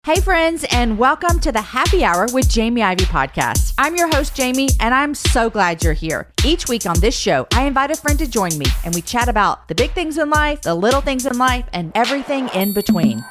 Hey friends, and welcome to the Happy Hour with Jamie Ivey podcast. I'm your host, Jamie, and I'm so glad you're here. Each week on this show, I invite a friend to join me, and we chat about the big things in life, the little things in life, and everything in between.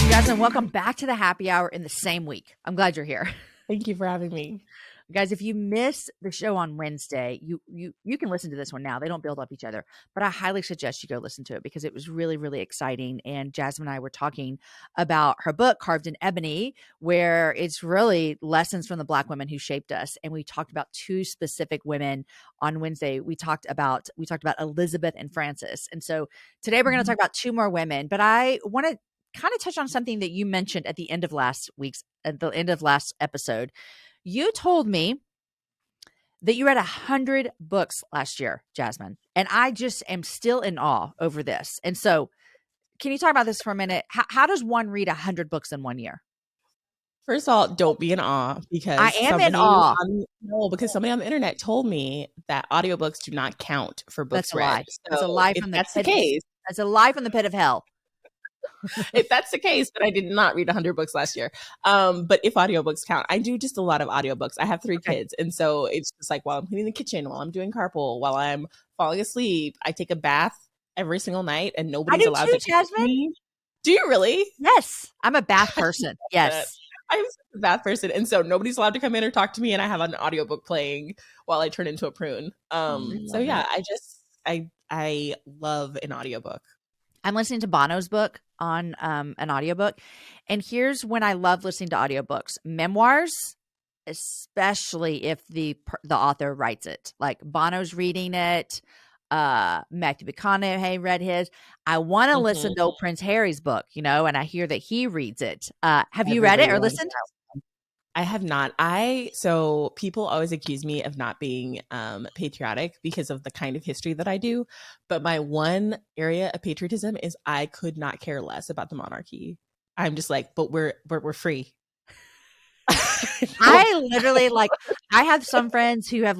Jasmine, welcome back to the Happy Hour in the same week. I'm glad you're here. Thank you for having me. Guys, if you miss the show on Wednesday, you can listen to this one now. They don't build up each other, but I highly suggest you go listen to it because it was really, really exciting. And Jasmine and I were talking about her book, Carved in Ebony, where it's really lessons from the Black women who shaped us. And we talked about two specific women on Wednesday. We talked about Elizabeth and Frances. And so today we're going to talk about two more women, but I want to kind of touch on something that you mentioned at the end of last episode. You told me that you read 100 books last year, Jasmine, and I just am still in awe over this. And so can you talk about this for a minute? How does one read 100 books in 1 year? First of all, don't be in awe because I am in awe. Because somebody on the internet told me that audiobooks do not count for books That's a read. lie. That's a lie from that's the case. That's a lie from the pit of hell. If that's the case, but I did not read 100 books last year. But if audiobooks count, I do just a lot of audiobooks. I have 3 kids. And so it's just like while I'm cleaning the kitchen, while I'm doing carpool, while I'm falling asleep, I take a bath every single night and nobody's allowed to talk to me. Do you really? Yes. I'm a bath person. Yes. I'm a bath person. And so nobody's allowed to come in or talk to me. And I have an audiobook playing while I turn into a prune. So yeah, I love an audiobook. I'm listening to Bono's book on an audiobook. And here's when I love listening to audiobooks. Memoirs, especially if the author writes it. Like Bono's reading it. Matthew McConaughey read his. I want to listen to old Prince Harry's book, and I hear that he reads it. Have you read it or listened? I have not. So people always accuse me of not being patriotic because of the kind of history that I do. But my one area of patriotism is I could not care less about the monarchy. I'm just like, but we're free. I literally I have some friends who have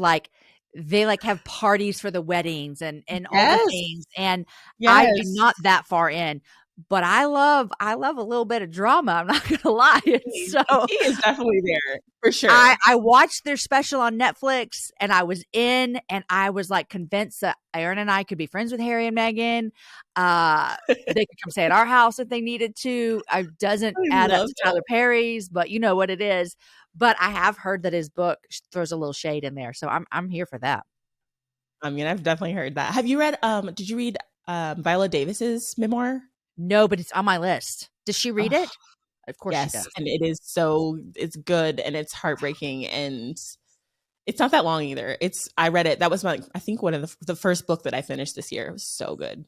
they have parties for the weddings and all the things. And I am not that far in. But I love a little bit of drama. I'm not going to lie. So he is definitely there for sure. I watched their special on Netflix and I was in and I was convinced that Aaron and I could be friends with Harry and Meghan. They could come stay at our house if they needed to. It doesn't add up to Tyler Perry's, but you know what it is. But I have heard that his book throws a little shade in there. So I'm here for that. I mean, I've definitely heard that. Have you read, did you read Viola Davis's memoir? No, but it's on my list. Does she read it? Of course she does. And it's good and it's heartbreaking and it's not that long either. I read it. That was I think one of the first book that I finished this year. It was so good.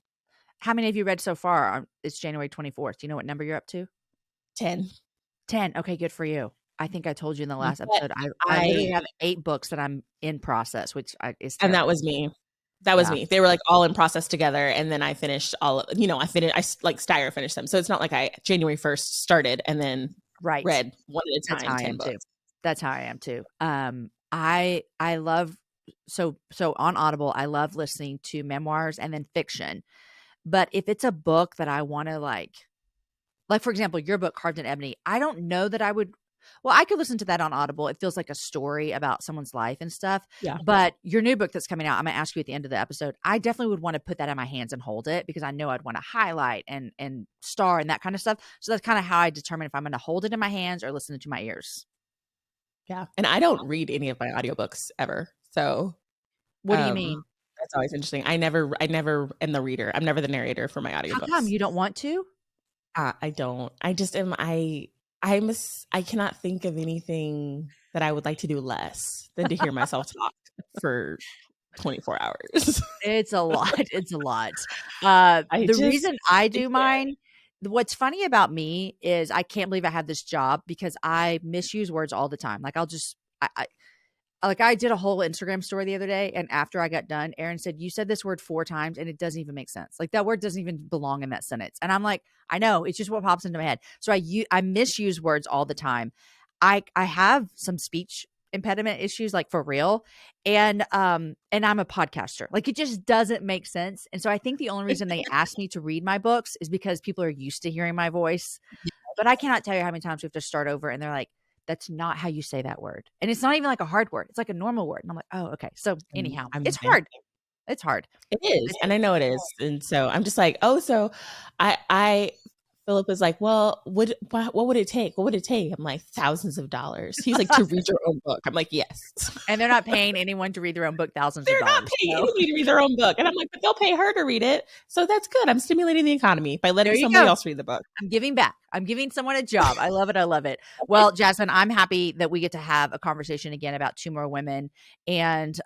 How many have you read so far? It's January 24th. Do you know what number you're up to? 10. 10. Okay, good for you. I think I told you in the last episode. I literally have 8 books that I'm in process, which is terrible. And that was me. That was me. They were all in process together. And then I finished Steyer finished them. So it's not like I January 1st started and then read one at a time. 10 books. That's how I am too. I love, so on Audible, I love listening to memoirs and then fiction. But if it's a book that I want to like for example, your book, Carved in Ebony, I don't know that I would. Well, I could listen to that on Audible. It feels like a story about someone's life and stuff. Yeah. But your new book that's coming out, I'm going to ask you at the end of the episode. I definitely would want to put that in my hands and hold it because I know I'd want to highlight and star and that kind of stuff. So that's kind of how I determine if I'm going to hold it in my hands or listen to my ears. Yeah. And I don't read any of my audiobooks ever. So what do you mean? That's always interesting. I never am the reader. I'm never the narrator for my audiobooks. How come you don't want to? I don't. I just am. I cannot think of anything that I would like to do less than to hear myself talk for 24 hours. It's a lot. It's a lot. Reason I do mine, what's funny about me is I can't believe I have this job because I misuse words all the time. I did a whole Instagram story the other day, and after I got done, Aaron said, "You said this word 4 times, and it doesn't even make sense. That word doesn't even belong in that sentence." And I'm like, I know, it's just what pops into my head. So I misuse words all the time. I have some speech impediment issues, like for real. And I'm a podcaster. Like it just doesn't make sense. And so I think the only reason they asked me to read my books is because people are used to hearing my voice. But I cannot tell you how many times we have to start over and they're like, that's not how you say that word. And it's not even like a hard word. It's like a normal word. And I'm like, oh, okay. So anyhow, I'm it's the same. hard. It's hard. It is, and I know it is, and so I'm just like, oh, so I Philip is like, well, what would it take? What would it take? I'm like, thousands of dollars. He's like, to read your own book. I'm like, yes. And they're not paying anyone to read their own book thousands of They're not dollars. paying So anybody to read their own book, and I'm like, but they'll pay her to read it, so that's good. I'm stimulating the economy by letting there you somebody go. else read the book. I'm giving back. I'm giving someone a job. I love it. I love it. Well, Jasmine, I'm happy that we get to have a conversation again about two more women. And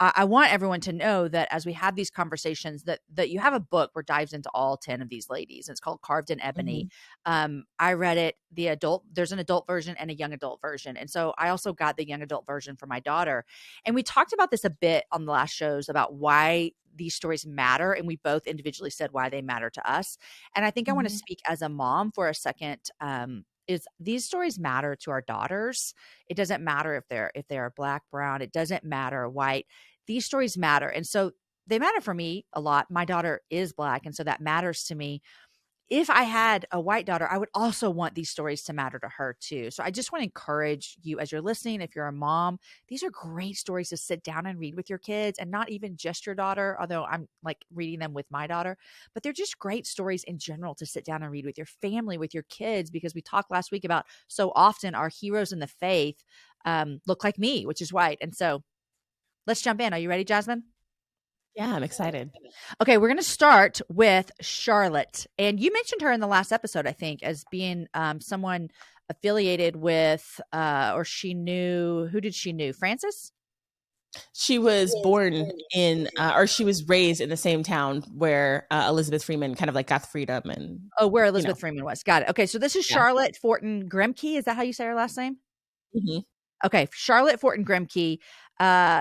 I want everyone to know that as we have these conversations, that you have a book where dives into all 10 of these ladies. It's called Carved in Ebony. I read it, there's an adult version and a young adult version. And so I also got the young adult version for my daughter. And we talked about this a bit on the last shows about why these stories matter. And we both individually said why they matter to us. And I think I want to speak as a mom for a second. Is these stories matter to our daughters? It doesn't matter if they're black, brown, it doesn't matter white. These stories matter. And so they matter for me a lot. My daughter is black, and so that matters to me. If I had a white daughter, I would also want these stories to matter to her too. So I just want to encourage you as you're listening, if you're a mom, these are great stories to sit down and read with your kids, and not even just your daughter, although I'm like reading them with my daughter, but they're just great stories in general to sit down and read with your family, with your kids, because we talked last week about so often our heroes in the faith look like me, which is white. And so let's jump in. Are you ready, Jasmine? Yeah, I'm excited. Okay, we're going to start with Charlotte. And you mentioned her in the last episode, I think, as being someone affiliated with, or she knew, who did she knew? Francis? She was born in, or she was raised in the same town where Elizabeth Freeman kind of like got the freedom and. Oh, where Elizabeth Freeman was. Got it. Okay, so this is Yeah. Charlotte Forten Grimke. Is that how you say her last name? Mm-hmm. Okay, Charlotte Forten Grimke,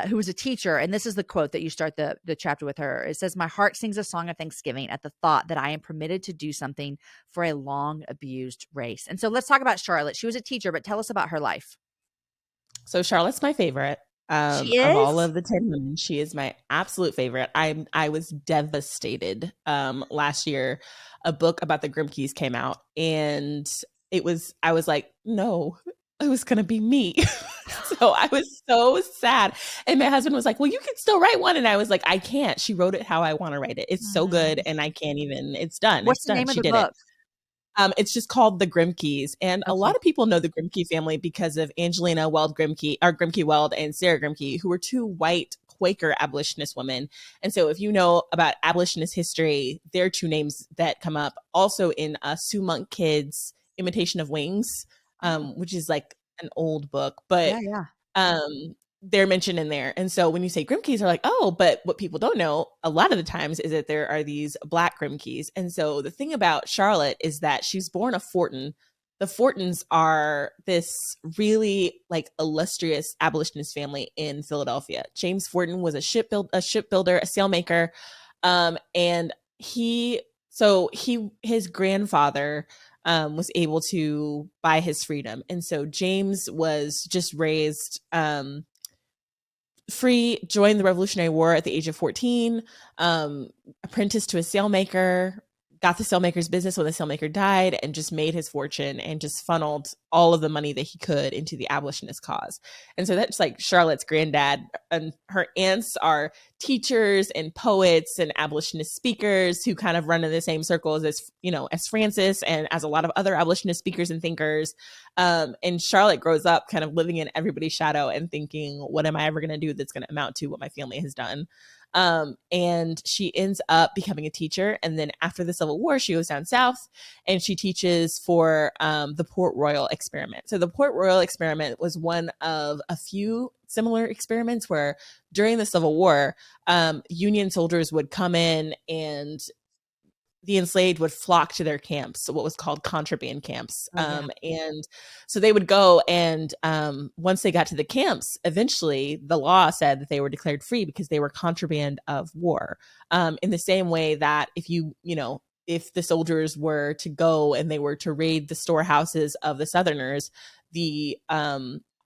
who was a teacher, and this is the quote that you start the chapter with her. It says, "My heart sings a song of thanksgiving at the thought that I am permitted to do something for a long abused race." And so let's talk about Charlotte. She was a teacher, but tell us about her life. So Charlotte's my favorite She of all is? of the 10 women. She is my absolute favorite. I was devastated last year. A book about the Grimkes came out, and I was like, no, it was gonna be me. So I was so sad. And my husband was like, well, you can still write one. And I was like, I can't. She wrote it how I want to write it. It's so good, and I can't even. It's done. What's It's the done. name of She the did it. book? It's just called The Grimkes. And a Okay. lot of people know the Grimke family because of Angelina Weld Grimke, or Grimke Weld, and Sarah Grimke, who were two white Quaker abolitionist women. And so if you know about abolitionist history, they're two names that come up. Also in Sue Monk Kidd's Imitation of Wings, which is like an old book, but Yeah, yeah. they're mentioned in there. And so when you say Grimkes, are like, oh, but what people don't know a lot of the times is that there are these black Grimkes. And so the thing about Charlotte is that she was born a Forten. The Fortens are this really like illustrious abolitionist family in Philadelphia. James Forten was a shipbuilder, a sailmaker. And his grandfather was able to buy his freedom. And so James was just raised free, joined the Revolutionary War at the age of 14, apprenticed to a sailmaker, got the sailmaker's business when the sailmaker died, and just made his fortune and just funneled all of the money that he could into the abolitionist cause. And so that's like Charlotte's granddad, and her aunts are teachers and poets and abolitionist speakers who kind of run in the same circles as Francis and as a lot of other abolitionist speakers and thinkers. And Charlotte grows up kind of living in everybody's shadow and thinking, what am I ever going to do that's going to amount to what my family has done? And she ends up becoming a teacher. And then after the Civil War, she goes down south and she teaches for the Port Royal experiment. So the Port Royal experiment was one of a few similar experiments where during the Civil War, Union soldiers would come in and the enslaved would flock to their camps, so what was called contraband camps. And so they would go, and once they got to the camps, eventually the law said that they were declared free because they were contraband of war. In the same way that if the soldiers were to go and they were to raid the storehouses of the Southerners, the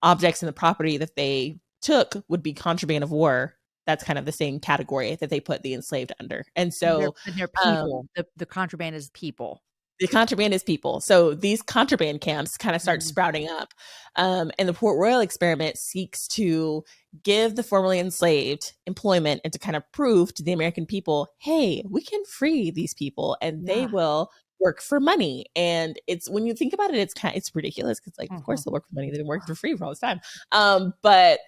objects and the property that they took would be contraband of war. That's kind of the same category that they put the enslaved under. And so they're um, people. The contraband is people. the contraband is people. So these contraband camps kind of start Mhm. sprouting up. And the Port Royal experiment seeks to give the formerly enslaved employment and to kind of prove to the American people, hey, we can free these people and they Yeah. will work for money. And it's, when you think about it, it's ridiculous because, like, of course Mhm. they'll work for money. They've been working for free for all this time. But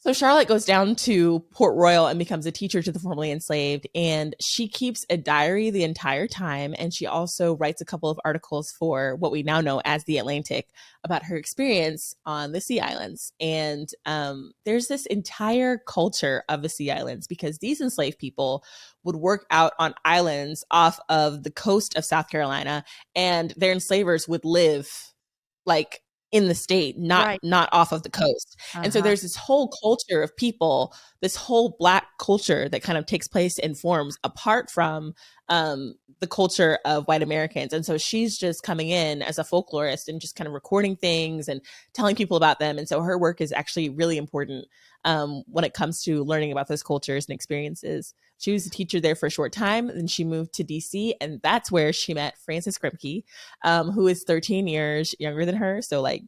so Charlotte goes down to Port Royal and becomes a teacher to the formerly enslaved, and she keeps a diary the entire time. And she also writes a couple of articles for what we now know as The Atlantic about her experience on the Sea Islands. And there's this entire culture of the Sea Islands because these enslaved people would work out on islands off of the coast of South Carolina, and their enslavers would live like in the state, Right. not off of the coast. And so Uh-huh. there's this whole culture of people, this whole Black culture that kind of takes place and forms apart from the culture of white Americans. And so she's just coming in as a folklorist and just kind of recording things and telling people about them. And so her work is actually really important when it comes to learning about those cultures and experiences. She was a teacher there for a short time, then she moved to DC, and that's where she met Francis Grimke, who is 13 years younger than her. So, like,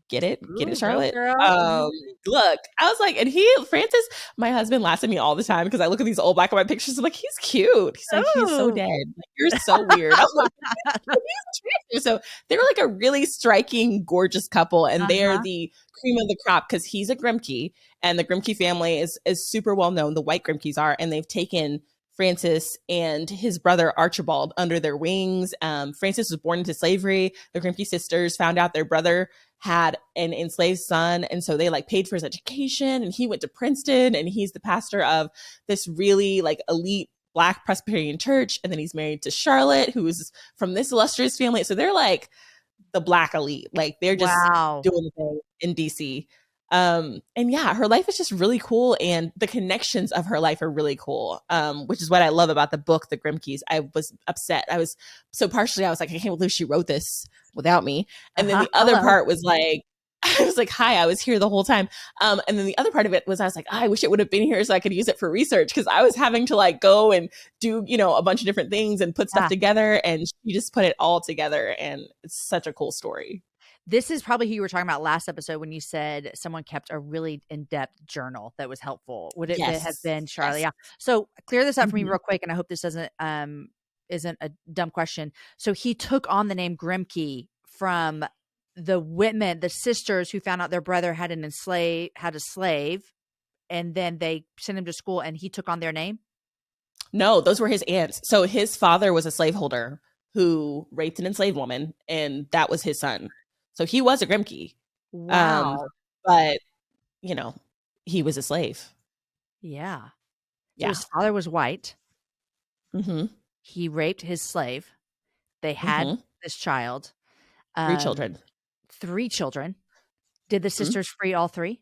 get it, Ooh, go Charlotte. girl. Look, I was like, and Francis, my husband laughs at me all the time because I look at these old black and white pictures. I'm like, he's cute. He's like, he's so Ooh. dead. Like, you're so weird. I'm like, so they're like a really striking, gorgeous couple, and they're Uh-huh. the cream of the crop because he's a Grimke, and the Grimke family is super well known. The white Grimkes are, and they've taken Francis and his brother Archibald under their wings. Francis was born into slavery. The Grimke sisters found out their brother had an enslaved son, and so they like paid for his education, and he went to Princeton, and he's the pastor of this really like elite Black Presbyterian church. And then he's married to Charlotte, who is from this illustrious family. So they're like the Black elite. Like, they're just Wow. doing the thing in DC. And yeah, her life is just really cool, and the connections of her life are really cool, which is what I love about the book, The Grimkes. I was upset. I was I was like, I can't believe she wrote this without me. And then Uh-huh. the other Hello. part was like, I was like, hi, I was here the whole time. And then the other part of it was I was like, I wish it would have been here so I could use it for research, because I was having to like go and do, a bunch of different things and put stuff Yeah. together. And she just put it all together. And it's such a cool story. This is probably who you were talking about last episode when you said someone kept a really in-depth journal that was helpful. Would it have Yes. been Charlie? Yes. Yeah. So clear this up for me Mhm. real quick, and I hope this isn't a dumb question. So he took on the name Grimke from the women, the sisters who found out their brother had a slave, and then they sent him to school, and he took on their name. No, those were his aunts. So his father was a slaveholder who raped an enslaved woman, and that was his son. So he was a Grimke. Wow. But, he was a slave. Yeah. So Yeah. his father was white. Mm-hmm. He raped his slave. They had Mm-hmm. this child. 3 children. 3 children. Did the sisters free all 3?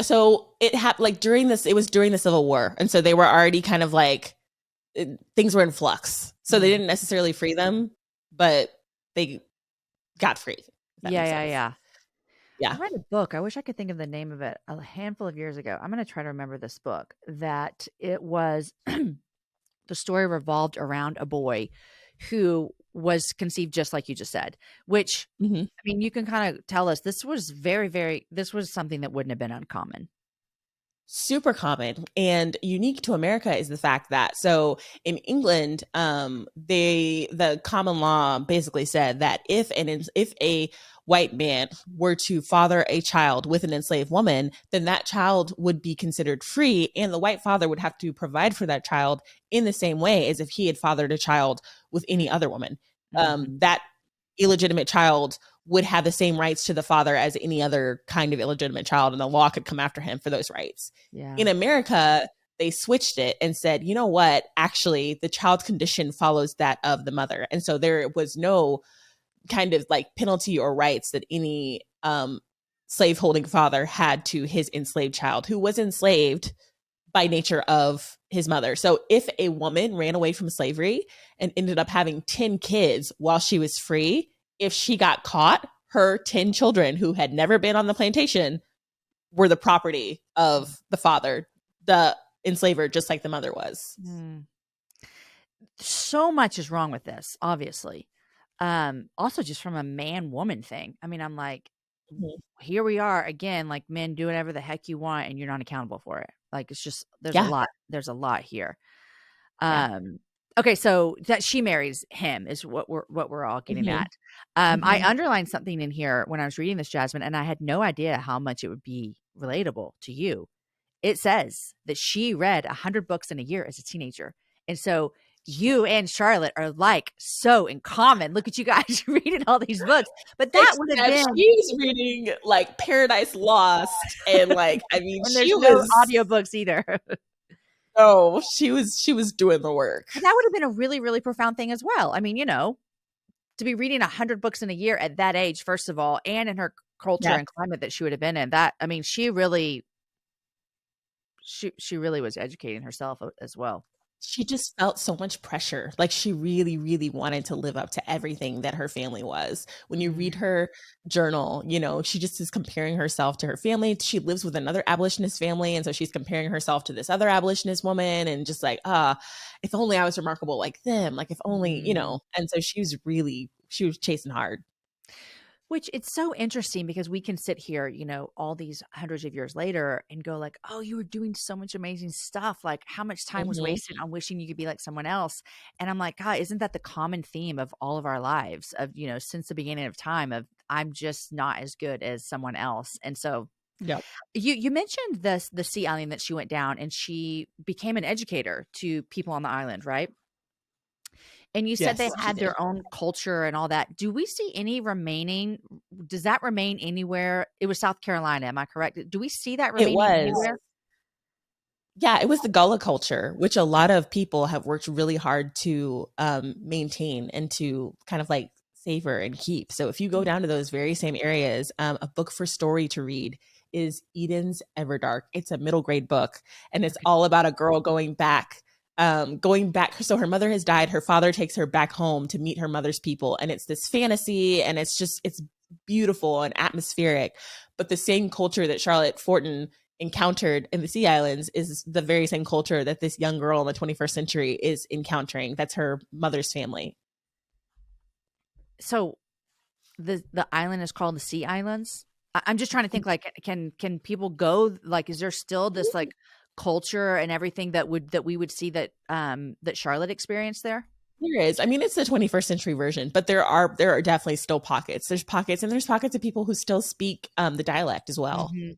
So it happened like it was during the Civil War. And so they were already kind of like, things were in flux. So they didn't necessarily free them, but they got free. Yeah. Yeah. I read a book. I wish I could think of the name of it a handful of years ago. I'm going to try to remember this book. That it was the story revolved around a boy who was conceived just like you just said, which, Mm-hmm. I mean, you can kind of tell us this was this was something that wouldn't have been uncommon. Super common and unique to America is the fact that, so in England, the common law basically said that if a white man were to father a child with an enslaved woman, then that child would be considered free, and the white father would have to provide for that child in the same way as if he had fathered a child with any other woman. That illegitimate child would have the same rights to the father as any other kind of illegitimate child, and the law could come after him for those rights. Yeah. In America, they switched it and said, you know what? Actually, the child's condition follows that of the mother. And so there was no kind of like penalty or rights that any slaveholding father had to his enslaved child, who was enslaved by nature of his mother. So if a woman ran away from slavery and ended up having 10 kids while she was free, if she got caught, her 10 children who had never been on the plantation were the property of the father, the enslaver, just like the mother was. Mm. So much is wrong with this, obviously. Also just from a man-woman thing. I mean, I'm like, Mhm. here we are again, like men do whatever the heck you want and you're not accountable for it. Like it's just Yeah. there's a lot here. Yeah. Okay, so that she marries him is what we're all getting Hmm. at. I underlined something in here when I was reading this, Jasmine, and I had no idea how much it would be relatable to you. It says that she read 100 books in a year as a teenager. And so you and Charlotte are like so in common. Look at you guys reading all these books. But that would have Except been, she was reading like Paradise Lost, and like, I mean, and she there's no was, audiobooks either. oh, she was doing the work. But that would have been a really, really profound thing as well. I mean, to be reading 100 books in a year at that age, first of all, and in her culture Yeah. and climate that she would have been in, that, I mean, she really was educating herself as well. She just felt so much pressure. Like she really, really wanted to live up to everything that her family was. When you read Mm. her journal, she just is comparing herself to her family. She lives with another abolitionist family. And so she's comparing herself to this other abolitionist woman and just like, if only I was remarkable like them. Like if only, Mm. and so she was chasing hard. Which it's so interesting because we can sit here, all these hundreds of years later and go like, "Oh, you were doing so much amazing stuff. Like how much time was Hmm. wasted on wishing you could be like someone else?" And I'm like, "God, isn't that the common theme of all of our lives of, since the beginning of time of I'm just not as good as someone else." And so Yep. you mentioned the sea island that she went down and she became an educator to people on the island, right? And you said they Yes, she had did. their own culture and all that. Do we see any remaining does that remain anywhere? It was South Carolina, am I correct? Do we see that It remaining was. anywhere? Yeah, it was the Gullah culture, which a lot of people have worked really hard to maintain and to kind of like savor and keep. So if you go Mm, down to those very same areas, a book for story to read is Eden's Everdark. It's a middle grade book, and it's okay. all about a girl going back. So her mother has died. Her father takes her back home to meet her mother's people, and it's this fantasy, and it's beautiful and atmospheric. But the same culture that Charlotte Forten encountered in the Sea Islands is the very same culture that this young girl in the 21st century is encountering. That's her mother's family. So the island is called the Sea Islands? I'm just trying to think like can people go like is there still this like culture and everything that we would see that Charlotte experienced there? There is. I mean, it's the 21st century version, but there are definitely still pockets. There's pockets of people who still speak the dialect as well. Mhm.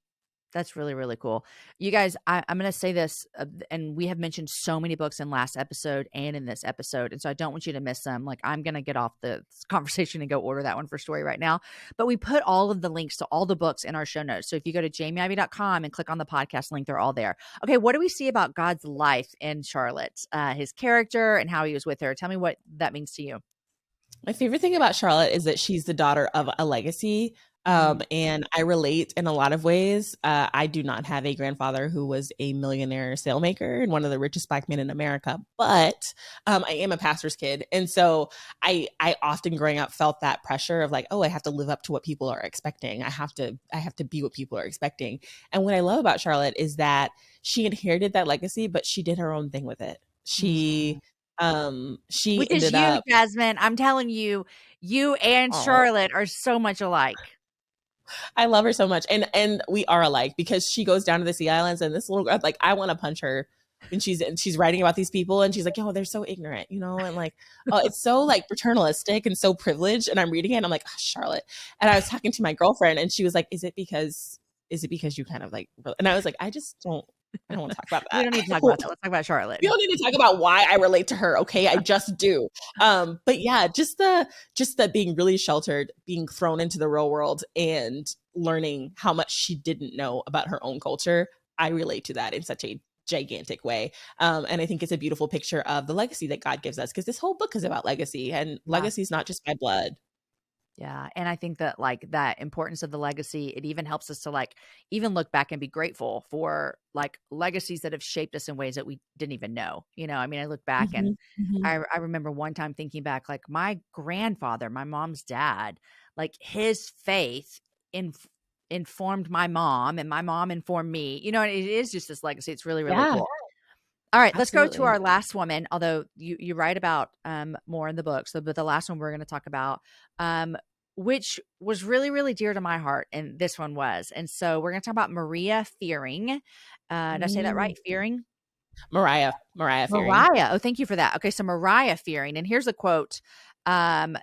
That's really, really cool. You guys, I'm going to say this, and we have mentioned so many books in last episode and in this episode, and so I don't want you to miss them. Like, I'm going to get off the conversation and go order that one for story right now. But we put all of the links to all the books in our show notes. So if you go to jamieivey.com and click on the podcast link, they're all there. Okay, what do we see about God's life in Charlotte, his character, and how he was with her? Tell me what that means to you. My favorite thing about Charlotte is that she's the daughter of a legacy. Mm, And I relate in a lot of ways. I do not have a grandfather who was a millionaire sailmaker and one of the richest Black men in America, but I am a pastor's kid. And so I often growing up felt that pressure of like, oh, I have to live up to what people are expecting. I have to be what people are expecting. And what I love about Charlotte is that she inherited that legacy, but she did her own thing with it. mm. She Which is ended you, up, Jasmine. I'm telling you, you and oh, Charlotte are so much alike. I love her so much, and we are alike because she goes down to the Sea Islands, and this little girl, like I want to punch her when she's writing about these people, and she's like, "Yo, they're so ignorant," and like, oh, it's so like paternalistic and so privileged. And I'm reading it, and I'm like, oh, Charlotte. And I was talking to my girlfriend, and she was like, "Is it because you kind of like?" And I was like, I don't want to talk about We that. don't need to talk about that. Let's talk about Charlotte. We don't need to talk about why I relate to her, okay? I just do. But yeah, just the being really sheltered, being thrown into the real world and learning how much she didn't know about her own culture. I relate to that in such a gigantic way. And I think it's a beautiful picture of the legacy that God gives us because this whole book is about legacy, and Yeah. legacy is not just by blood. Yeah, and I think that, like, that importance of the legacy, it even helps us to, like, even look back and be grateful for, like, legacies that have shaped us in ways that we didn't even know, you know? I mean, I look back and Mhm, mhm. I remember one time thinking back, like, my grandfather, my mom's dad, like, his faith inf informed my mom, and my mom informed me, you know, and it is just this legacy, it's really, really Yeah, cool. All right, let's go to absolutely. our last woman, although you write about, more in the book, so but the last one we're gonna talk about, um, which was really, really dear to my heart, and this one was, and so we're gonna talk about Maria Fearing. Did I say that Mm. right? Fearing? Mariah Fearing. Mariah. Oh, thank you for that. Okay, so Mariah Fearing, and here's a quote, um,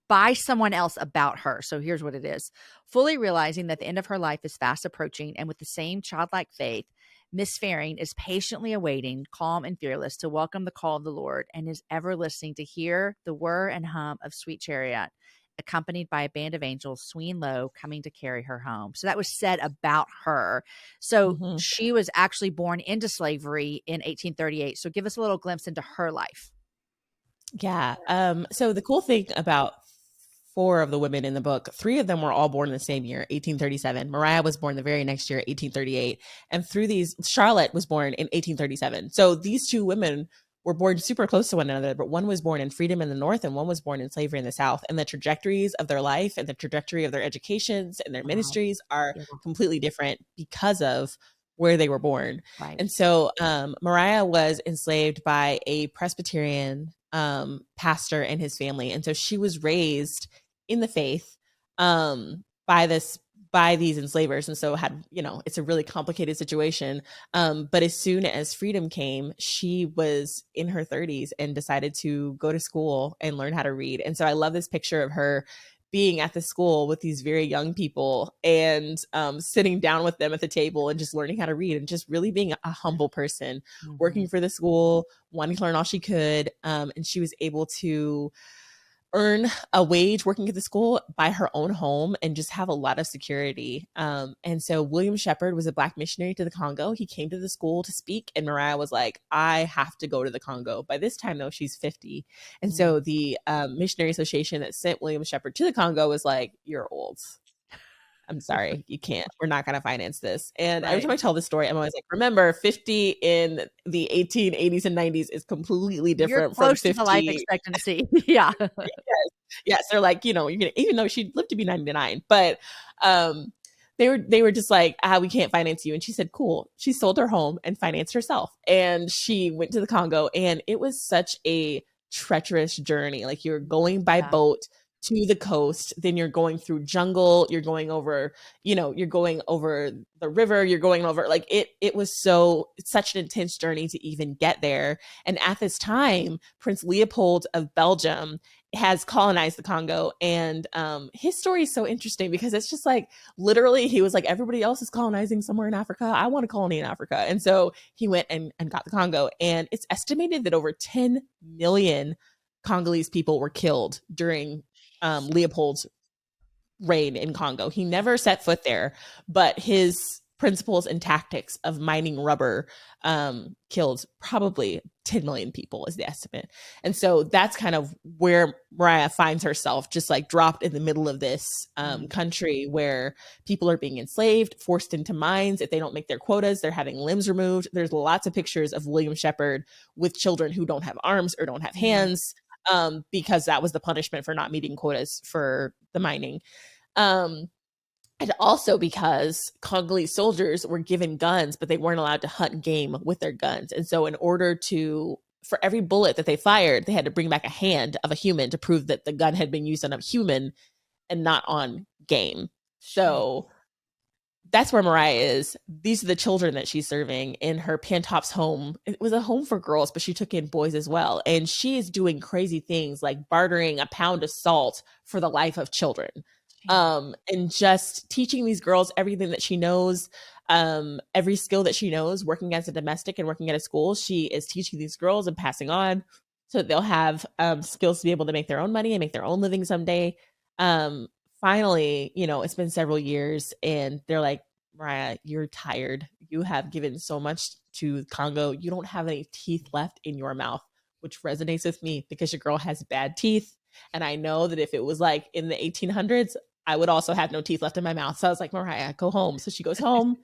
by someone else about her. So here's what it is. Fully realizing that the end of her life is fast approaching, and with the same childlike faith, Miss Fearing is patiently awaiting, calm and fearless, to welcome the call of the Lord, and is ever listening to hear the whir and hum of sweet chariot, accompanied by a band of angels swinging low, coming to carry her home. So that was said about her. So Mhm. she was actually born into slavery in 1838. So give us a little glimpse into her life. Yeah. So the cool thing about four of the women in the book, three of them were all born in the same year, 1837. Mariah was born the very next year, 1838. And through these, Charlotte was born in 1837. So these two women were born super close to one another, but one was born in freedom in the North and one was born in slavery in the South. And the trajectories of their life and the trajectory of their educations and their Wow. ministries are Yeah. completely different because of where they were born. Right. And so Mariah was enslaved by a Presbyterian pastor and his family. And so she was raised in the faith by these enslavers, and so had, you know, it's a really complicated situation. But as soon as freedom came, she was in her 30s and decided to go to school and learn how to read. And so I love this picture of her being at the school with these very young people and sitting down with them at the table and just learning how to read and just really being a humble person, Mhm. working for the school, wanting to learn all she could. And she was able to earn a wage working at the school, buy her own home, and just have a lot of security. And so William Shepherd was a Black missionary to the Congo. He came to the school to speak, and Mariah was like, I have to go to the Congo. By this time, though, she's 50. And Mm. so the Missionary Association that sent William Shepherd to the Congo was like, you're old. I'm sorry, you can't. We're not going to finance this. And every Right. time I tell this story, I'm always like, remember, 50 in the 1880s and 90s is completely You're different from close to the life 50. expectancy. Yeah. Yes, yes, they're like, you know, you're gonna, even though she'd live to be 99, but um they were just like, we can't finance you. And she said, cool. She sold her home and financed herself. And she went to the Congo, and it was such a treacherous journey. Like, you're going by Yeah. boat to the coast, then you're going through jungle, you're going over, you know, you're going over the river, you're going over, like, it was so, it's such an intense journey to even get there. And at this time, Prince Leopold of Belgium has colonized the Congo. And his story is so interesting because it's just like, literally, he was like, everybody else is colonizing somewhere in Africa. I want a colony in Africa. And so he went and got the Congo. And it's estimated that over 10 million Congolese people were killed during Leopold's reign in Congo. He never set foot there, but his principles and tactics of mining rubber killed probably 10 million people is the estimate. And so that's kind of where Mariah finds herself, just like dropped in the middle of this Mm. country where people are being enslaved, forced into mines. If they don't make their quotas, they're having limbs removed. There's lots of pictures of William Shepherd with children who don't have arms or don't have Mhm. hands, because that was the punishment for not meeting quotas for the mining. Um, and also because Congolese soldiers were given guns, but they weren't allowed to hunt game with their guns. And so, in order to, for every bullet that they fired, they had to bring back a hand of a human to prove that the gun had been used on a human and not on game. Jeez. So, that's where Mariah is. These are the children that she's serving in her Pantops home. It was a home for girls, but she took in boys as well. And she is doing crazy things like bartering a pound of salt for the life of children. Jeez. And just teaching these girls everything that she knows, every skill that she knows, working as a domestic and working at a school. She is teaching these girls and passing on so that they'll have skills to be able to make their own money and make their own living someday. Um, Finally, you know, it's been several years and they're like, Mariah, you're tired. You have given so much to Congo. You don't have any teeth left in your mouth. which resonates with me because your girl has bad teeth. And I know that if it was like in the 1800s, I would also have no teeth left in my mouth. So I was like, Mariah, go home. So she goes home.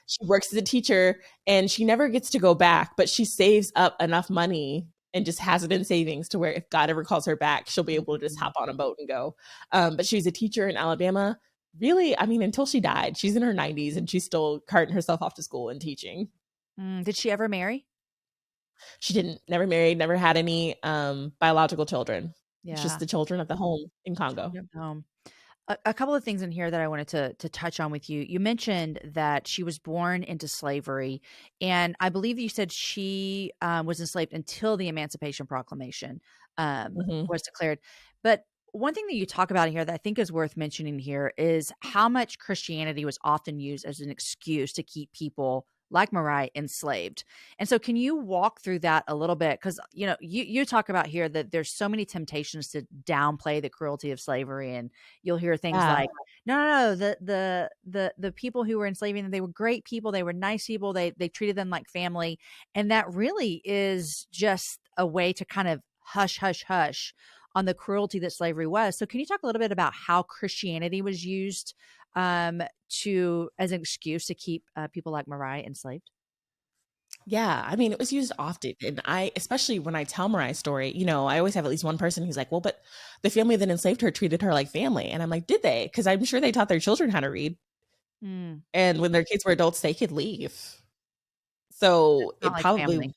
She works as a teacher and she never gets to go back, but she saves up enough money and just has it in savings to where if God ever calls her back, she'll be able to just hop on a boat and go. But she's a teacher in Alabama. Really, I mean, until she died, she's in her 90s and she's still carting herself off to school and teaching. Did she ever marry? She didn't, never married, never had any biological children. It's just Yeah. the children at the home in Congo. Yep. A couple of things in here that I wanted to touch on with you. You mentioned that she was born into slavery, and I believe you said she was enslaved until the Emancipation Proclamation Mm-hmm. was declared. But one thing that you talk about in here that I think is worth mentioning here is how much Christianity was often used as an excuse to keep people like Mariah enslaved. And so can you walk through that a little bit? Because, you know, you talk about here that there's so many temptations to downplay the cruelty of slavery. And you'll hear things Yeah. like, no, the people who were enslaving them, they were great people. They were nice people. They treated them like family. And that really is just a way to kind of hush on the cruelty that slavery was. So can you talk a little bit about how Christianity was used to as an excuse to keep people like Mariah enslaved? Yeah, I mean, it was used often, and I especially when I tell Mariah's story, you know, I always have at least one person who's like, "Well, but the family that enslaved her treated her like family," and I'm like, "Did they? Because I'm sure they taught their children how to read, Mm, and when their kids were adults, they could leave. So not it like probably family.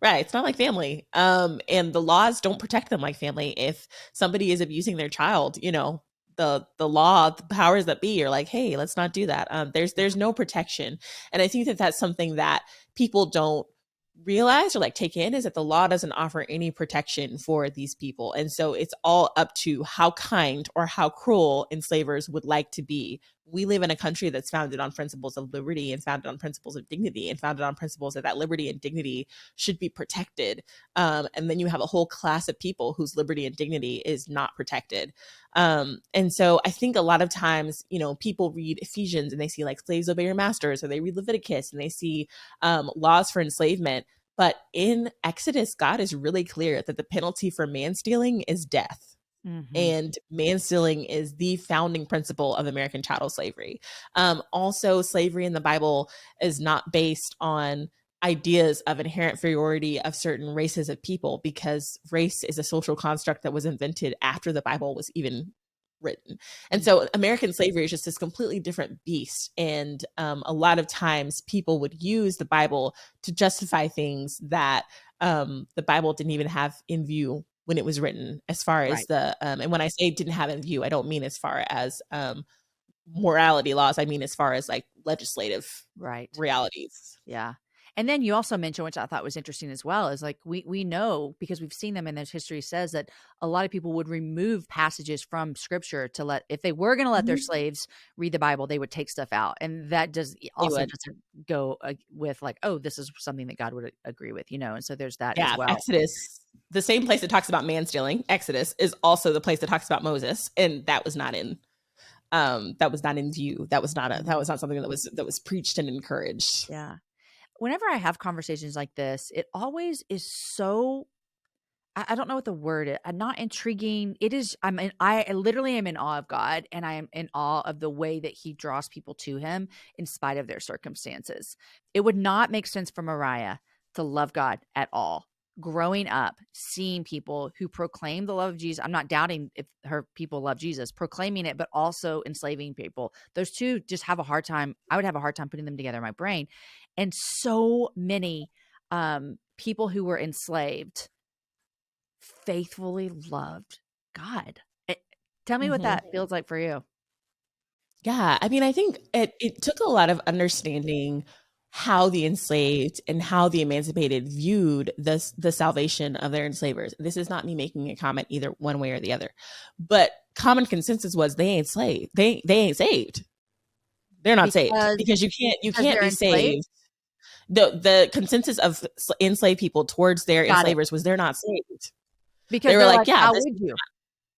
right. It's not like family. And the laws don't protect them like family. If somebody is abusing their child, you know, the law, the powers that be are like, hey, let's not do that. There's no protection. And I think that that's something that people don't realize or like take in is that the law doesn't offer any protection for these people. And so it's all up to how kind or how cruel enslavers would like to be. We live in a country that's founded on principles of liberty and founded on principles of dignity and founded on principles that liberty and dignity should be protected. And then you have a whole class of people whose liberty and dignity is not protected. And so I think a lot of times, you know, people read Ephesians and they see like slaves obey your masters, or they read Leviticus and they see laws for enslavement. But in Exodus, God is really clear that the penalty for man stealing is death. Hmm. And man stealing is the founding principle of American chattel slavery. Also, slavery in the Bible is not based on ideas of inherent inferiority of certain races of people, because race is a social construct that was invented after the Bible was even written. And so American slavery is just this completely different beast. And a lot of times people would use the Bible to justify things that the Bible didn't even have in view when it was written, as far as Right, the and when I say didn't have in view, I don't mean as far as morality laws. I mean as far as like legislative right. realities. Yeah. And then you also mentioned, which I thought was interesting as well, is like we know because we've seen them and there's history says that a lot of people would remove passages from scripture to let if they were going to let their Mhm. slaves read the Bible, they would take stuff out. And that does They also would. doesn't go with like, oh, this is something that God would agree with, you know. And so there's that as Yeah, well. Exodus, the same place that talks about man stealing, Exodus, is also the place that talks about Moses, and that was not in view. That Mhm. was not something that was preached and encouraged. Yeah. Whenever I have conversations like this, it always is so I don't know what the word is. Not intriguing. It is. I literally am in awe of God, and I am in awe of the way that He draws people to Him in spite of their circumstances. It would not make sense for Mariah to love God at all. Growing up, seeing people who proclaim the love of Jesus. I'm not doubting if her people love Jesus, proclaiming it, but also enslaving people. Those two just have a hard time. I would have a hard time putting them together in my brain. And so many people who were enslaved faithfully loved God. Tell me what Mhm. that feels like for you. Yeah, I mean, I think it took a lot of understanding how the enslaved and how the emancipated viewed the salvation of their enslavers. This is not me making a comment either one way or the other, but common consensus was they ain't slave. They ain't saved. They're not saved Because because you because can't they're be enslaved? saved. The consensus of enslaved people towards their Got it. enslavers was they're not saved. They Because were they're like, like, yeah, "How this would you?"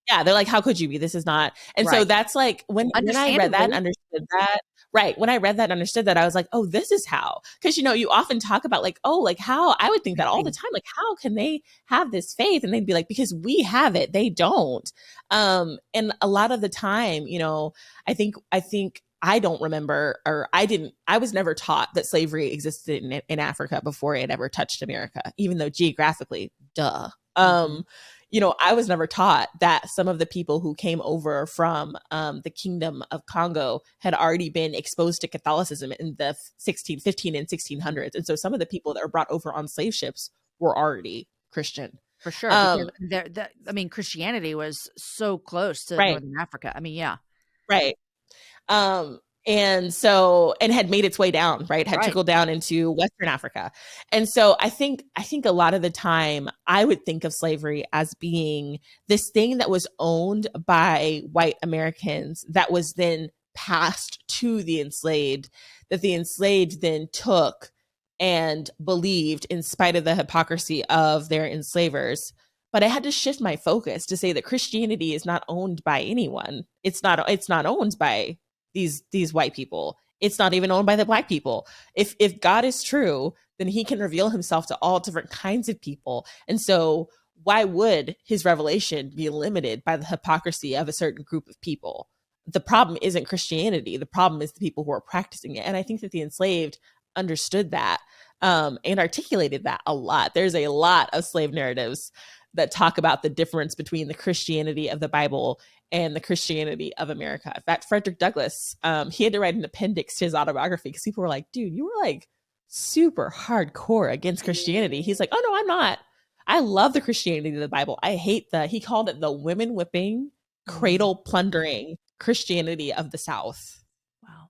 yeah, they're like, how could you be? This is not. And so Right. that's like when I read that and Understandably. understood that, Right. When I read that and understood that, I was like, oh, this is how. Because, you often talk about like, oh, like how I would think that all the time, like, how can they have this faith? And they'd be like, because we have it, they don't. And a lot of the time, I think I don't remember, or I was never taught that slavery existed in Africa before it ever touched America, even though geographically, duh. Mm-hmm. I was never taught that some of the people who came over from the Kingdom of Congo had already been exposed to Catholicism in the 1615 and 1600s. And so some of the people that were brought over on slave ships were already Christian. For sure, because Christianity was so close to Right, Northern Africa. I mean, yeah. right. Um, and had made its way down, right? Had Right. trickled down into Western Africa. And so I think a lot of the time I would think of slavery as being this thing that was owned by white Americans that was then passed to the enslaved, that the enslaved then took and believed in spite of the hypocrisy of their enslavers. But I had to shift my focus to say that Christianity is not owned by anyone. It's not owned by these white people. It's not even owned by the black people. If God is true, then he can reveal himself to all different kinds of people. And so why would his revelation be limited by the hypocrisy of a certain group of people? The problem isn't Christianity. The problem is the people who are practicing it. And I think that the enslaved understood that, and articulated that a lot. There's a lot of slave narratives that talk about the difference between the Christianity of the Bible and the Christianity of America. In fact, Frederick Douglass, he had to write an appendix to his autobiography because people were like, dude, you were like super hardcore against Christianity. He's like, oh no, I'm not. I love the Christianity of the Bible. I hate he called it the women whipping, cradle plundering Christianity of the South. Wow.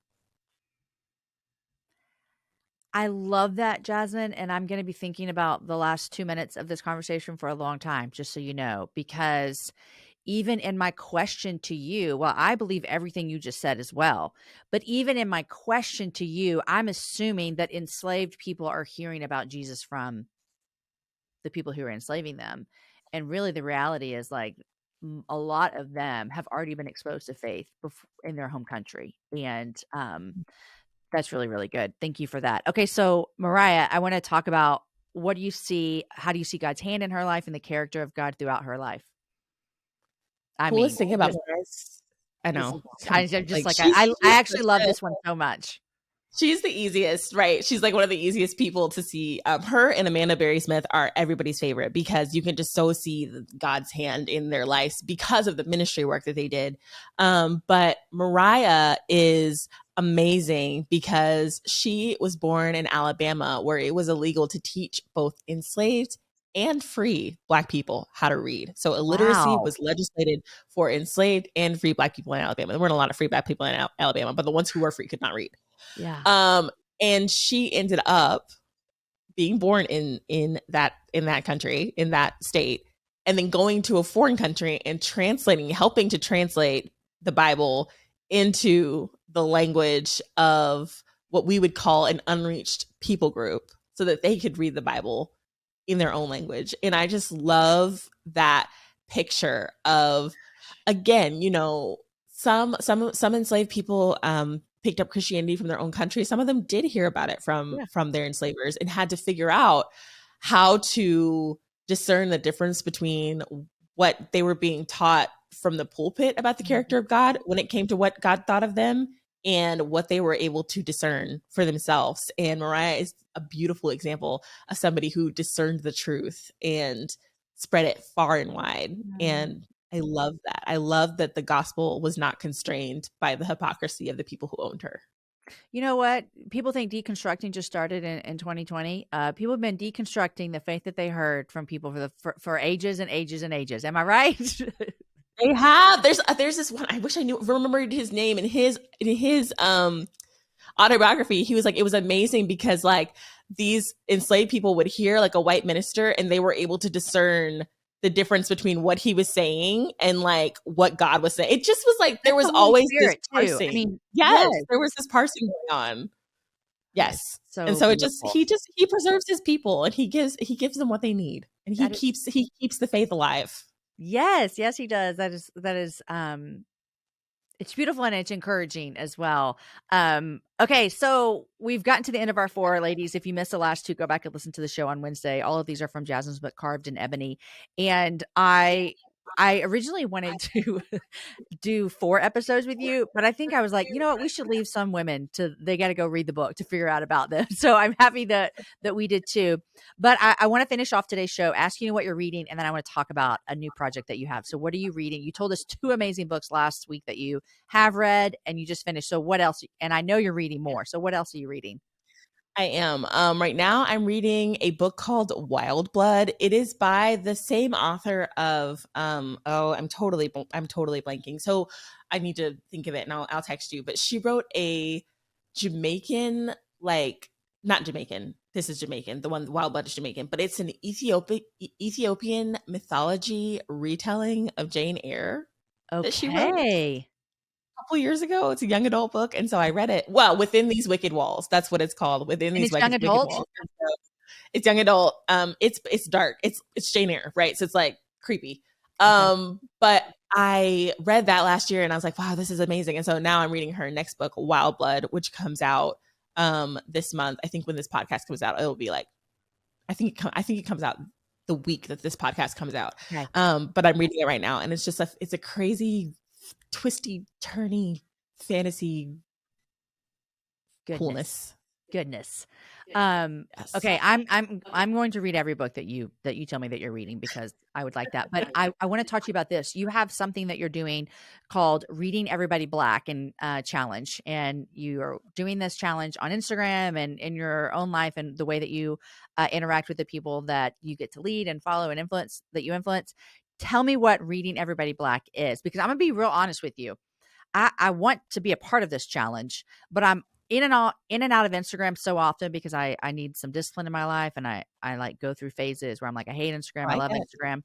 I love that, Jasmine, and I'm going to be thinking about the last 2 minutes of this conversation for a long time, just so you know, because even in my question to you, well, I believe everything you just said as well, but even in my question to you, I'm assuming that enslaved people are hearing about Jesus from the people who are enslaving them. And really the reality is like a lot of them have already been exposed to faith in their home country. And that's really, really good. Thank you for that. Okay, so Mariah, I want to talk about what do you see? How do you see God's hand in her life and the character of God throughout her life? I Coolest mean, thing about just, I this know. is, I'm just like, She's I actually love this one so much. She's the easiest, right? She's like one of the easiest people to see. Her and Amanda Berry Smith are everybody's favorite because you can just so see God's hand in their lives because of the ministry work that they did. But Mariah is amazing because she was born in Alabama, where it was illegal to teach both enslaved and free Black people how to read. So illiteracy Wow. was legislated for enslaved and free Black people in Alabama. There weren't a lot of free Black people in Alabama, but the ones who were free could not read. Yeah. And she ended up being born in that country, in that state, and then going to a foreign country and helping to translate the Bible into the language of what we would call an unreached people group so that they could read the Bible in their own language. And I just love that picture of, again, some enslaved people picked up Christianity from their own country. Some of them did hear about it from their enslavers and had to figure out how to discern the difference between what they were being taught from the pulpit about the character of God when it came to what God thought of them and what they were able to discern for themselves. And Mariah is a beautiful example of somebody who discerned the truth and spread it far and wide. And I love that. I love that the gospel was not constrained by the hypocrisy of the people who owned her. You know what? People think deconstructing just started in 2020. People have been deconstructing the faith that they heard from people for ages and ages and ages. Am I right? They have. There's this one. I wish I remembered his name in his autobiography. He was like, it was amazing because like these enslaved people would hear like a white minister and they were able to discern the difference between what he was saying and like what God was saying. It just was like there was always this parsing. I mean, yes, there was this parsing going on. Yes. So and so beautiful. he preserves his people and he gives them what they need. And he keeps the faith alive. Yes, he does. That is It's beautiful and it's encouraging as well. Okay, so we've gotten to the end of our 4, ladies. If you missed the last 2, go back and listen to the show on Wednesday. All of these are from Jasmine's book, Carved in Ebony. And I originally wanted to do 4 episodes with you, but I think I was like, you know what, we should leave some women to they got to go read the book to figure out about this. So I'm happy that we did too. But I want to finish off today's show asking you what you're reading, and then I want to talk about a new project that you have. So what are you reading? You told us 2 amazing books last week that you have read and you just finished. So what else? And I know you're reading more. So what else are you reading? I am. Right now I'm reading a book called Wild Blood. It is by the same author of I'm totally blanking. So I need to think of it and I'll text you. But she wrote a Jamaican, like not Jamaican. This is Jamaican. The one Wild Blood is Jamaican, but it's an Ethiopian mythology retelling of Jane Eyre that she wrote Okay. couple years ago. It's a young adult book, and so I read it. Well, Within These Wicked Walls. That's what it's called. Within And These it's young Wicked adult? Walls. And so it's young adult. It's dark. It's Jane Eyre, right? So it's like creepy. Okay. But I read that last year, and I was like, wow, this is amazing. And so now I'm reading her next book, Wild Blood, which comes out this month. I think when this podcast comes out, it'll be like I think it comes out the week that this podcast comes out. Okay. But I'm reading it right now, and it's a crazy, twisty, turny fantasy coolness. Goodness. Yes. Okay, I'm going to read every book that you tell me that you're reading because I would like that. But I want to talk to you about this. You have something that you're doing called Reading Everybody Black and challenge, and you are doing this challenge on Instagram and in your own life and the way that you interact with the people that you get to lead and follow and influence that you influence. Tell me what Reading Everybody Black is, because I'm gonna be real honest with you. I want to be a part of this challenge, but I'm in and out of Instagram so often because I need some discipline in my life, and I like go through phases where I'm like, I hate Instagram, I I love get it. Instagram.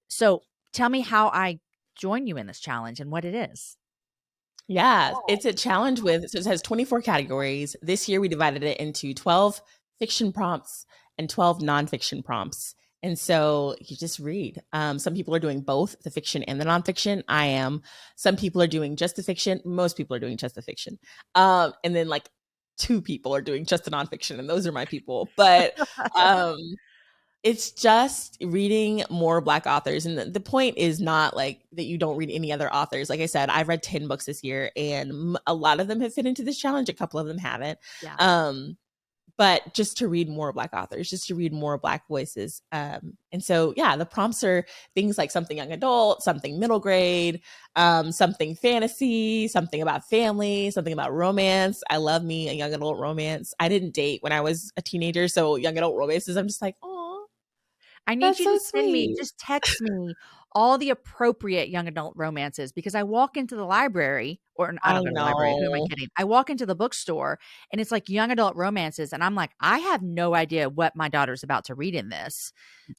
So tell me how I join you in this challenge and what it is. Yeah, it's a challenge so it has 24 categories. This year we divided it into 12 fiction prompts and 12 nonfiction prompts. And so you just read. Some people are doing both the fiction and the nonfiction. I am. Some people are doing just the fiction. Most people are doing just the fiction. And then like 2 people are doing just the nonfiction, and those are my people. But it's just reading more Black authors. And the point is not like that you don't read any other authors. Like I said, I've read 10 books this year, and a lot of them have fit into this challenge. A couple of them haven't. Yeah. But just to read more Black authors, just to read more Black voices. And so, yeah, the prompts are things like something young adult, something middle grade, something fantasy, something about family, something about romance. I love me a young adult romance. I didn't date when I was a teenager, so young adult romances, I'm just like, oh, I need that's you so to send me, sweet. just text me all the appropriate young adult romances, because I walk into the library, or I I don't go to the library. Who am I know. kidding? I walk into the bookstore and it's like young adult romances. And I'm like, I have no idea what my daughter's about to read in this.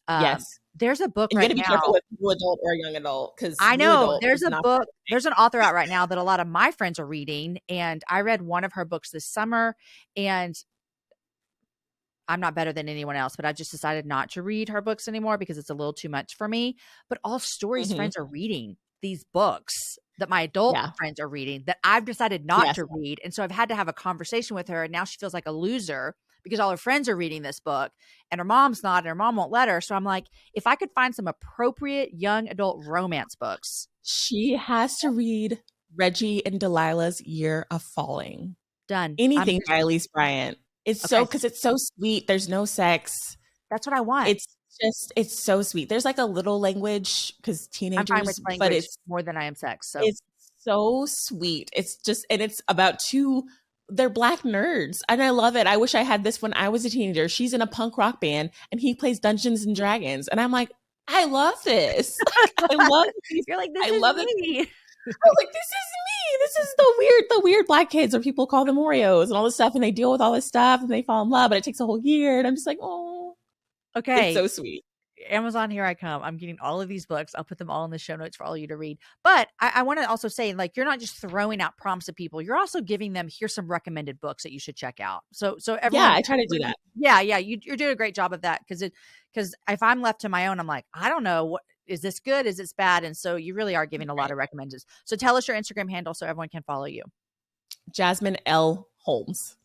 Yes. There's a book And you got right to be careful now. with new adult or young adult, because I new know adult there's is a not for book, everything. there's an author out right now that a lot of my friends are reading. And I read one of her books this summer, and I'm not better than anyone else, but I just decided not to read her books anymore because it's a little too much for me. But all stories Mhm. friends are reading these books that my adult Yeah. friends are reading that I've decided not Yes. to read. And so I've had to have a conversation with her. And now she feels like a loser because all her friends are reading this book and her mom's not, and her mom won't let her. So I'm like, if I could find some appropriate young adult romance books, She has to read Reggie and Delilah's Year of Falling. done. I'm Anything just by Elise Bryant. okay. Because it's so sweet. There's no sex. That's what I want. It's it's so sweet. There's like a little language because I'm fine with teenagers, but language more than I am sex. So it's so sweet. It's just, and it's about 2, they're Black nerds. And I love it. I wish I had this when I was a teenager. She's in a punk rock band and he plays Dungeons and Dragons. And I'm like, I love this. I love these. you're like, this I is love it. me. I was like, this is me. This is the weird Black kids, or people call them Oreos and all this stuff. And they deal with all this stuff and they fall in love, but it takes a whole year. And I'm just like, oh, it's Okay. so sweet. Amazon, here I come. I'm getting all of these books. I'll put them all in the show notes for all you to read. But I want to also say, like, you're not just throwing out prompts at people. You're also giving them, here's some recommended books that you should check out. So Yeah, everyone, I try to do that. yeah, you're doing a great job of that, because if I'm left to my own, I'm like, I don't know what. is this good? Is this bad? And so you really are giving a lot Right. of recommendations. So tell us your Instagram handle so everyone can follow you. Jasmine L. Holmes.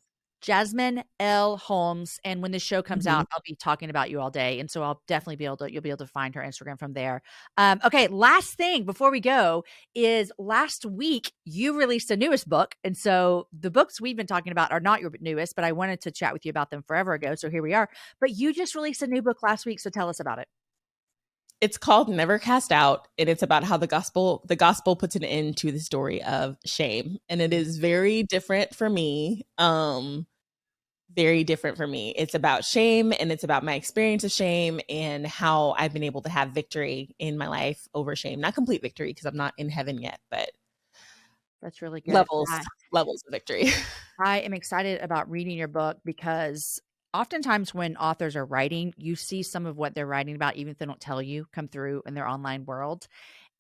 Jasmine L. Holmes. And when this show comes Mhm. out, I'll be talking about you all day. And so I'll definitely you'll be able to find her Instagram from there. Okay. Last thing before we go is last week you released a newest book. And so the books we've been talking about are not your newest, but I wanted to chat with you about them forever ago. So here we are. But you just released a new book last week. So tell us about it. It's called Never Cast Out, and it's about how the gospel puts an end to the story of shame. And it is very different for me. Very different for me. It's about shame, and it's about my experience of shame and how I've been able to have victory in my life over shame. Not complete victory because I'm not in heaven yet, but That's really good. levels levels of victory. I am excited about reading your book because oftentimes when authors are writing, you see some of what they're writing about, even if they don't tell you, come through in their online world.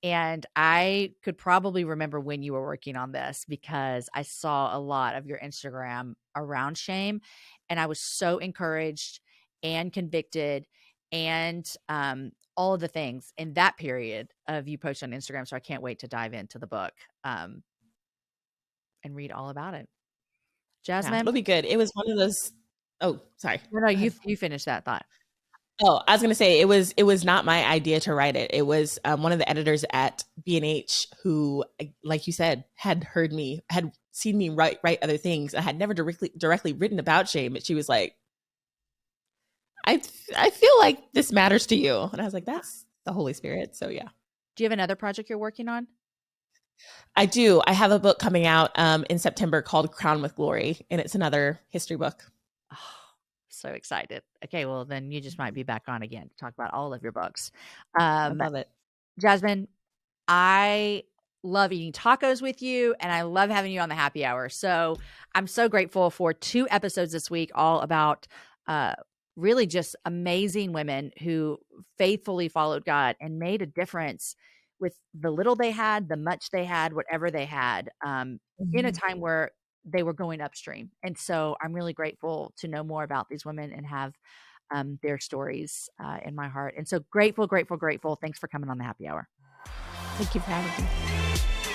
And I could probably remember when you were working on this because I saw a lot of your Instagram around shame. And I was so encouraged and convicted and all of the things in that period of you post on Instagram. So I can't wait to dive into the book and read all about it. Yeah, Jasmine? it'll be good. It was one of those. Oh, sorry. No, Go ahead. you finish that thought. Oh, I was gonna say it was not my idea to write it. It was one of the editors at B&H who, like you said, had seen me write other things. I had never directly written about shame, but she was like, I feel like this matters to you, and I was like, that's the Holy Spirit. So yeah, Do you have another project you're working on? I do. I have a book coming out in September called Crown with Glory, and it's another history book. Oh, so excited. Okay, well then you just might be back on again to talk about all of your books. I love it. Jasmine, I love eating tacos with you and I love having you on the happy hour. So I'm so grateful for 2 episodes this week, all about uh, really just amazing women who faithfully followed God and made a difference with the little they had, the much they had, whatever they had, in a Mhm. time where they were going upstream. And so I'm really grateful to know more about these women and have their stories in my heart. And so grateful, grateful, grateful. Thanks for coming on the happy hour. Thank you for having me.